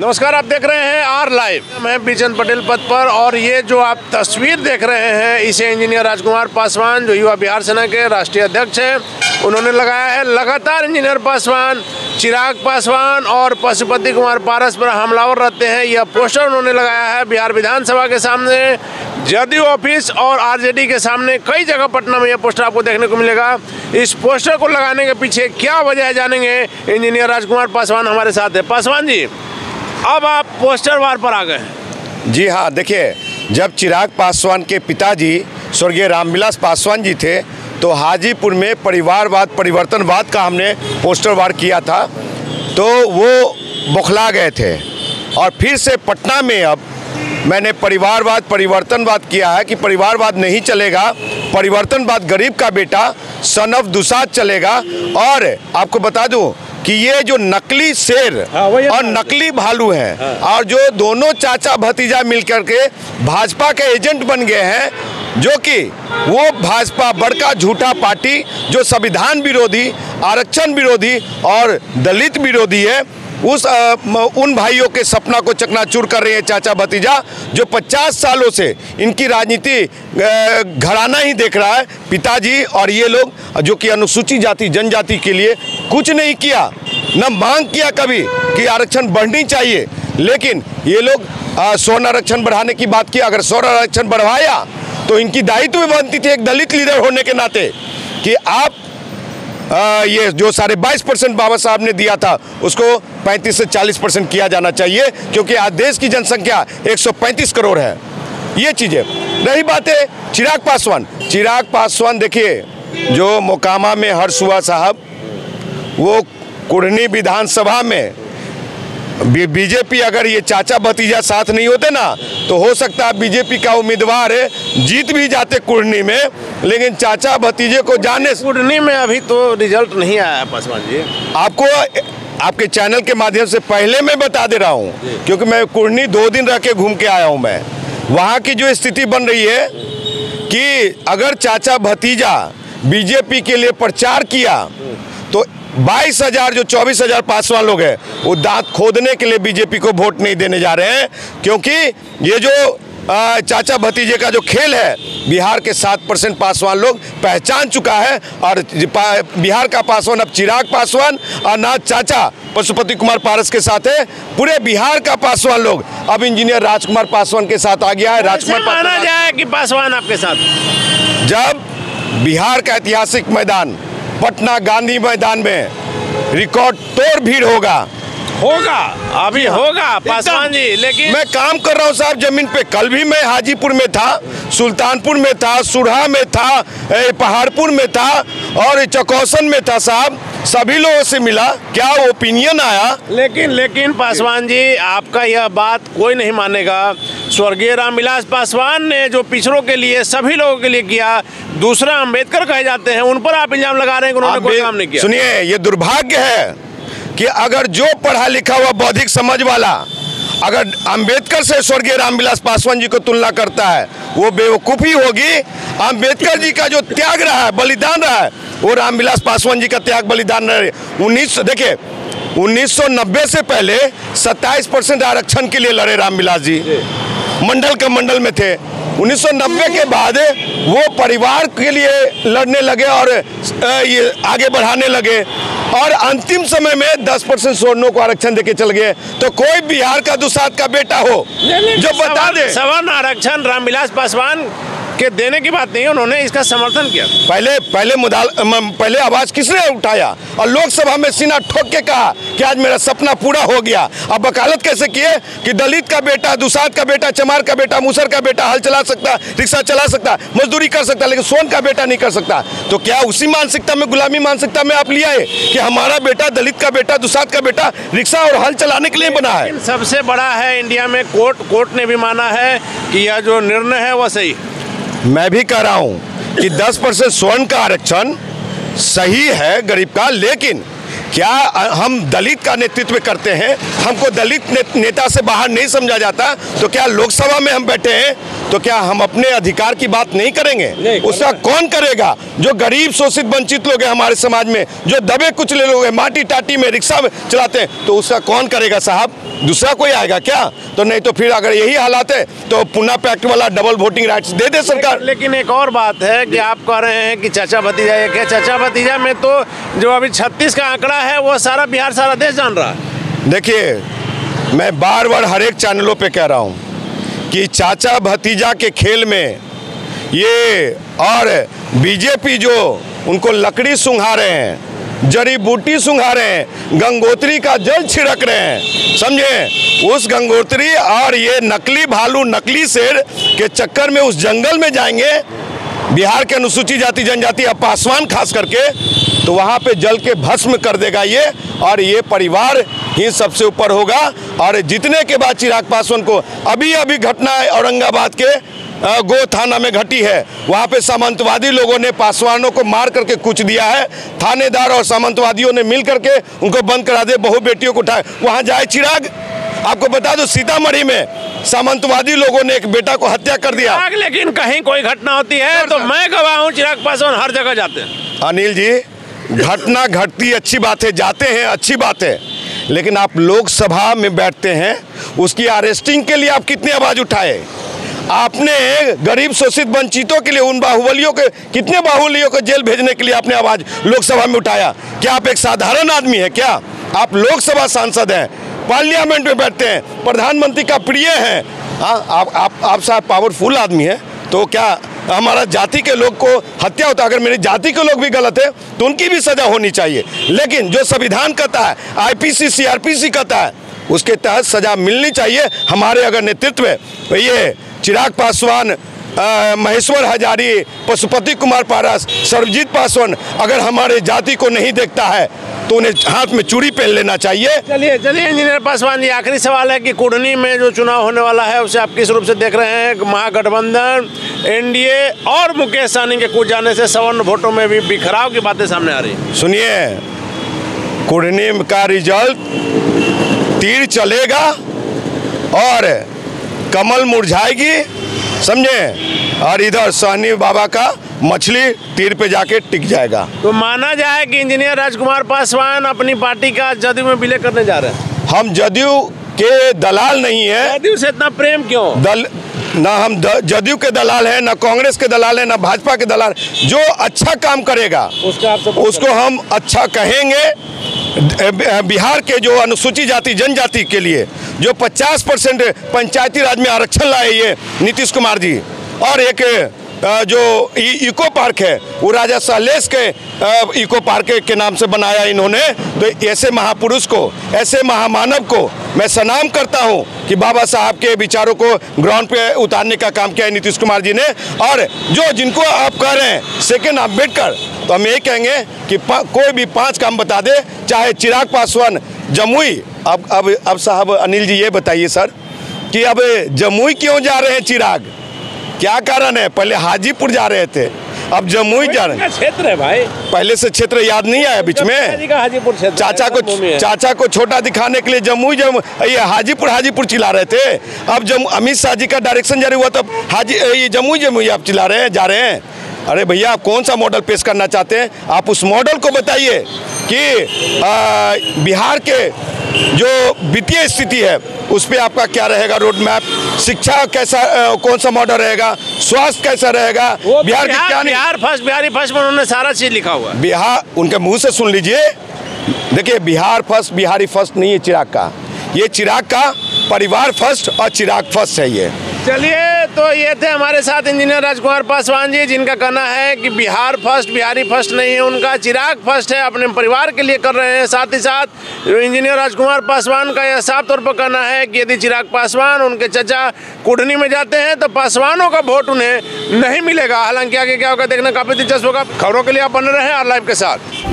नमस्कार, आप देख रहे हैं आर लाइव। मैं बीचन पटेल पद पर और ये जो आप तस्वीर देख रहे हैं इसे इंजीनियर राजकुमार पासवान जो युवा बिहार सेना के राष्ट्रीय अध्यक्ष हैं उन्होंने लगाया है। लगातार इंजीनियर पासवान, चिराग पासवान और पशुपति कुमार पारस पर हमलावर रहते हैं। यह पोस्टर उन्होंने लगाया है बिहार विधानसभा के सामने, जदयू ऑफिस और आरजेडी के सामने। कई जगह पटना में यह पोस्टर आपको देखने को मिलेगा। इस पोस्टर को लगाने के पीछे क्या वजह है जानेंगे। इंजीनियर राजकुमार पासवान हमारे साथ है। पासवान जी, अब आप पोस्टर वार पर आ गए हैं। जी हाँ, देखिए, जब चिराग पासवान के पिताजी स्वर्गीय रामविलास पासवान जी थे तो हाजीपुर में परिवारवाद परिवर्तनवाद का हमने पोस्टर वार किया था, तो वो बौखला गए थे। और फिर से पटना में अब मैंने परिवारवाद परिवर्तनवाद किया है कि परिवारवाद नहीं चलेगा, परिवर्तनवाद गरीब का बेटा सन ऑफ दुसाद चलेगा। और आपको बता दूं कि ये जो नकली शेर और नकली भालू हैं और जो दोनों चाचा भतीजा मिलकर के भाजपा के एजेंट बन गए हैं, जो कि वो भाजपा बड़का झूठा पार्टी जो संविधान विरोधी, आरक्षण विरोधी और दलित विरोधी है, उन भाइयों के सपना को चकनाचूर कर रहे हैं चाचा भतीजा, जो 50 सालों से इनकी राजनीति घराना ही देख रहा है। पिताजी और ये लोग जो कि अनुसूचित जाति जनजाति के लिए कुछ नहीं किया, न मांग किया कभी कि आरक्षण बढ़नी चाहिए, लेकिन ये लोग स्वर्ण आरक्षण बढ़ाने की बात की। अगर स्वर्ण आरक्षण बढ़वाया तो इनकी दायित्व भी बनती थी एक दलित लीडर होने के नाते कि आप ये जो 22.5% बाबा साहब ने दिया था उसको 35 से 40% किया जाना चाहिए, क्योंकि आज देश की जनसंख्या 135 करोड़ है। ये चीज़ें रही बात है चिराग पासवान देखिए, जो मोकामा में हर्षुआ साहब, वो कुढ़नी विधानसभा में बीजेपी, अगर ये चाचा भतीजा साथ नहीं होते ना तो हो सकता है बीजेपी का उम्मीदवार जीत भी जाते कुढ़नी में, लेकिन चाचा भतीजे को जाने कुढ़नी में अभी तो रिजल्ट नहीं आया है। पासवान जी, आपको आपके चैनल के माध्यम से पहले मैं बता दे रहा हूँ, क्योंकि मैं कुढ़नी 2 दिन रह के घूम के आया हूँ। मैं वहाँ की जो स्थिति बन रही है कि अगर चाचा भतीजा बीजेपी के लिए प्रचार किया तो 22,000 जो 24,000 पासवान लोग हैं वो दांत खोदने के लिए बीजेपी को वोट नहीं देने जा रहे हैं, क्योंकि ये जो चाचा भतीजे का जो खेल है बिहार के 7% पासवान लोग पहचान चुका है। और बिहार का पासवान अब चिराग पासवान और ना चाचा पशुपति कुमार पारस के साथ है, पूरे बिहार का पासवान लोग अब इंजीनियर राजकुमार पासवान के साथ आ गया है। राजकुमार माना जाए कि पासवान आपके साथ, जब बिहार का ऐतिहासिक मैदान पटना गांधी मैदान में रिकॉर्ड तोड़ भीड़ होगा अभी होगा पासवान जी। लेकिन मैं काम कर रहा हूँ साहब जमीन पे। कल भी मैं हाजीपुर में था, सुल्तानपुर में था, सुरहा में था, पहाड़पुर में था और चकौसन में था साहब। सभी लोगों से मिला, क्या ओपिनियन आया। लेकिन पासवान जी, आपका यह बात कोई नहीं मानेगा। स्वर्गीय रामविलास पासवान ने जो पिछड़ों के लिए, सभी लोगों के लिए किया, दूसरा अंबेडकर कहे जाते हैं, उन पर आप इल्जाम लगा रहे हैं कि उन्होंने कोई काम नहीं किया। सुनिए, ये दुर्भाग्य है कि अगर जो पढ़ा लिखा हुआ बौद्धिक समझ वाला अगर अंबेडकर से स्वर्गीय रामविलास पासवान जी को तुलना करता है, वो बेवकूफ़ी होगी। अंबेडकर जी का जो त्याग रहा है, बलिदान रहा है, वो रामविलास पासवान जी का त्याग बलिदान रहा है। देखिए, 1990 से पहले 27% आरक्षण के लिए लड़े रामविलास जी, मंडल में थे। 1990 के बाद वो परिवार के लिए लड़ने लगे और ये आगे बढ़ाने लगे, और अंतिम समय में 10% स्वर्णों को आरक्षण देके चल गए। तो कोई बिहार का दुसाद का बेटा हो जो बता दे, सवर्ण आरक्षण रामविलास पासवान के देने की बात नहीं, उन्होंने इसका समर्थन किया। पहले आवाज किसने उठाया और लोकसभा में सीना ठोक के कहा कि आज मेरा सपना पूरा हो गया। अब वकालत कैसे किए कि दलित का बेटा, दुसाद का बेटा, चमार का बेटा, मुसर का बेटा हल चला सकता, रिक्शा चला सकता, मजदूरी कर सकता, लेकिन सोन का बेटा नहीं कर सकता। तो क्या उसी मानसिकता में, गुलामी मानसिकता में आप लिया है कि हमारा बेटा, दलित का बेटा, दुसाद का बेटा रिक्शा और हल चलाने के लिए बना है? सबसे बड़ा है इंडिया में कोर्ट ने भी माना है कि यह जो निर्णय है वह सही। मैं भी कह रहा हूं कि 10% स्वर्ण का आरक्षण सही है गरीब का, लेकिन क्या हम दलित का नेतृत्व करते हैं, हमको दलित नेता से बाहर नहीं समझा जाता? तो क्या लोकसभा में हम बैठे हैं तो क्या हम अपने अधिकार की बात नहीं करेंगे? उसका कौन करेगा? जो गरीब शोषित वंचित लोग हैं हमारे समाज में, जो दबे कुचले लोग हैं, माटी टाटी में रिक्शा चलाते हैं, तो उसका कौन करेगा साहब? दूसरा कोई आएगा क्या? तो नहीं तो फिर अगर यही हालात है तो पुनः पैक्ट वाला डबल वोटिंग राइट्स दे दे सरकार। लेकिन एक और बात है कि आप कह रहे हैं कि चाचा भतीजा एक है। चाचा भतीजा में तो जो अभी 36 का आंकड़ा है वो सारा बिहार, सारा देश जान रहा है। देखिए, मैं बार बार हर एक चैनलों पे कह रहा हूँ कि चाचा भतीजा के खेल में ये और बीजेपी जो उनको लकड़ी सुंघा रहे हैं, जड़ी बूटी सुंघा रहे हैं, गंगोत्री का जल छिड़क रहे हैं, समझे? उस गंगोत्री और ये नकली भालू, नकली शेर के चक्कर में उस जंगल में जाएंगे बिहार के अनुसूचित जाति जनजाति और पासवान खास करके, तो वहाँ पे जल के भस्म कर देगा ये, और ये परिवार ही सबसे ऊपर होगा। और जीतने के बाद चिराग पासवान को अभी घटना औरंगाबाद के गो थाना में घटी है, वहाँ पे सामंतवादी लोगों ने पासवानों को मार करके कुछ दिया है। थानेदार और सामंतवादियों ने मिल करके उनको बंद करा दे, बहू बेटियों को उठाए। वहाँ जाए चिराग? आपको बता दो सीतामढ़ी में सामंतवादी लोगों ने एक बेटा को हत्या कर दिया। लेकिन कहीं कोई घटना होती है तो मैं गवाह हूँ, चिराग पासवान हर जगह जाते हैं। अनिल जी, घटना घटती अच्छी बात है, जाते हैं अच्छी बात है, लेकिन आप लोकसभा में बैठते हैं, उसकी अरेस्टिंग के लिए आप कितनी आवाज उठाए? आपने गरीब शोषित वंचितों के लिए, उन बाहुबलियों के, कितने बाहुबलियों को जेल भेजने के लिए आपने आवाज लोकसभा में उठाया? क्या आप एक साधारण आदमी है क्या? आप लोकसभा सांसद हैं, पार्लियामेंट में बैठते हैं, प्रधानमंत्री का प्रिय हैं। आप साहब पावरफुल आदमी हैं, तो क्या हमारा जाति के लोग को हत्या होता? अगर मेरी जाति के लोग भी गलत है तो उनकी भी सजा होनी चाहिए, लेकिन जो संविधान कहता है, आईपीसी सीआरपीसी कहता है, उसके तहत सजा मिलनी चाहिए। हमारे अगर नेतृत्व में तो ये चिराग पासवान, महेश्वर हजारी, पशुपति कुमार पारस, सर्वजीत पासवान अगर हमारे जाति को नहीं देखता है तो उन्हें हाथ में चूड़ी पहन लेना चाहिए। चलिए इंजीनियर पासवान जी, आखिरी सवाल है कि कुढ़नी में जो चुनाव होने वाला है उसे आप किस रूप से देख रहे हैं? महागठबंधन, एनडीए और मुकेश सहनी के कूद जाने से सवर्ण वोटों में भी बिखराव की बातें सामने आ रही हैं। सुनिए, कुढ़नी का रिजल्ट तीर चलेगा और कमल मुरझाएगी, समझे? और इधर सहनी बाबा का मछली तीर पे जाके टिक जाएगा। तो माना जाए कि इंजीनियर राजकुमार पासवान अपनी पार्टी का जदयू में विलय करने जा रहे हैं। हम जदयू के दलाल नहीं है। जदयू से इतना प्रेम क्यों? ना हम जदयू के दलाल हैं, ना कांग्रेस के दलाल हैं, ना भाजपा के दलाल। जो अच्छा काम करेगा उसको हम अच्छा कहेंगे। बिहार के जो अनुसूचित जाति जनजाति के लिए जो 50% पंचायती राज में आरक्षण लाए ये नीतीश कुमार जी, और एक जो इको पार्क है वो राजा सालेस के इको पार्क के नाम से बनाया इन्होंने। तो ऐसे महापुरुष को, ऐसे महामानव को मैं सलाम करता हूं कि बाबा साहब के विचारों को ग्राउंड पे उतारने का काम किया है नीतीश कुमार जी ने। और जो जिनको आप कह रहे हैं सेकेंड अम्बेडकर, तो हम यही कहेंगे कि कोई भी 5 काम बता दे, चाहे चिराग पासवान जमुई। अब साहब अनिल जी ये बताइए सर कि अब जमुई क्यों जा रहे हैं चिराग? क्या कारण है? पहले हाजीपुर जा रहे थे, अब जमुई जा रहे हैं। क्षेत्र है भाई, पहले से क्षेत्र याद नहीं आया बीच में? हाजीपुर चाचा को छोटा दिखाने के लिए जमुई ये हाजीपुर चिल्ला रहे थे। अब अमित शाह जी का डायरेक्शन जारी हुआ तब ये जमुई आप चिल्ला रहे हैं, जा रहे हैं। अरे भैया, आप कौन सा मॉडल पेश करना चाहते हैं? आप उस मॉडल को बताइए कि बिहार के जो वित्तीय स्थिति है उस पर आपका क्या रहेगा रोड मैप? शिक्षा कैसा, कौन सा मॉडल रहेगा? स्वास्थ्य कैसा रहेगा? बिहार की क्या बिहारी फर्स्ट में उन्होंने सारा चीज लिखा हुआ है। बिहार उनके मुंह से सुन लीजिए। देखिए, बिहार फर्स्ट बिहारी फर्स्ट नहीं है चिराग का, ये चिराग का परिवार फर्स्ट और चिराग फर्स्ट है ये। चलिए, तो ये थे हमारे साथ इंजीनियर राजकुमार पासवान जी, जिनका कहना है कि बिहार फर्स्ट बिहारी फर्स्ट नहीं है, उनका चिराग फर्स्ट है, अपने परिवार के लिए कर रहे हैं। साथ ही साथ इंजीनियर राजकुमार पासवान का यह साफ तौर पर कहना है कि यदि चिराग पासवान उनके चचा कुढ़नी में जाते हैं तो पासवानों का वोट उन्हें नहीं मिलेगा। हालांकि आगे क्या होगा देखना काफी दिलचस्प होगा। खबरों के लिए आप बने रहें R Live के साथ।